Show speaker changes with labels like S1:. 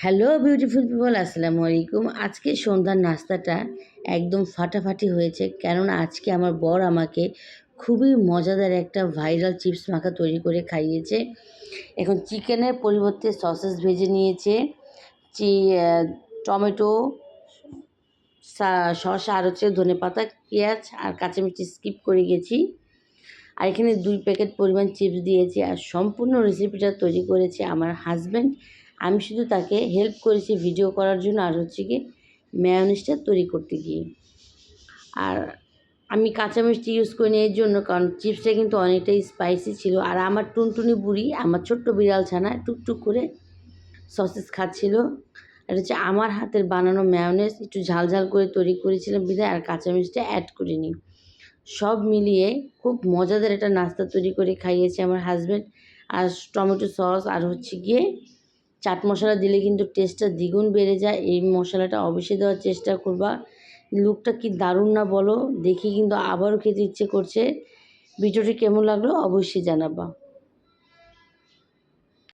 S1: Hello beautiful people, আসসালামু আলাইকুম। আজকে সন্ধ্যার নাস্তাটা একদম ফাটাফাটি হয়েছে, কেননা আজকে আমার বর আমাকে খুবই মজাদার একটা ভাইরাল চিপস মাখা তৈরি করে খাইয়েছে। এখন চিকেনের পরিবর্তে সসেস ভেজে নিয়েছে, চি টমেটো, শসা আর হচ্ছে ধনেপাতা, পেঁয়াজ আর কাঁচামরিচ স্কিপ করে গেছি। আর এখানে 2 প্যাকেট পরিমাণ চিপস দিয়েছি। আর সম্পূর্ণ রেসিপিটা তৈরি করেছে আমার হাজব্যান্ড। আমি শুধু তাকে হেল্প করেছি ভিডিও করার জন্য, আর হচ্ছে গিয়ে মেয়োনিজটা তৈরি করতে গিয়ে। আর আমি কাঁচামরিচটা ইউজ করিনি এর জন্য, কারণ চিপসটা কিন্তু অনেকটাই স্পাইসি ছিল। আর আমার টুনটুনি বুড়ি, আমার ছোট্ট বিড়াল ছানা, টুকটুক করে সসেস খাচ্ছিল। আর হচ্ছে আমার হাতের বানানো মেয়োনিজ, একটু ঝাল ঝাল করে তৈরি করেছিলাম বিধায় আর কাঁচামরিচটা অ্যাড করিনি। সব মিলিয়ে খুব মজাদার একটা নাস্তা তৈরি করে খাইয়েছে আমার হাজব্যান্ড। আর টমেটো সস আর হচ্ছে গিয়ে চাট মশলা দিলে কিন্তু টেস্টটা দ্বিগুণ বেড়ে যায়। এই মশলাটা অবশ্যই দেওয়ার চেষ্টা করবা। লুকটা কি দারুণ না বলো, দেখি কিন্তু আবারও খেতে ইচ্ছে করছে। ভিডিওটি কেমন লাগলো অবশ্যই জানাবা।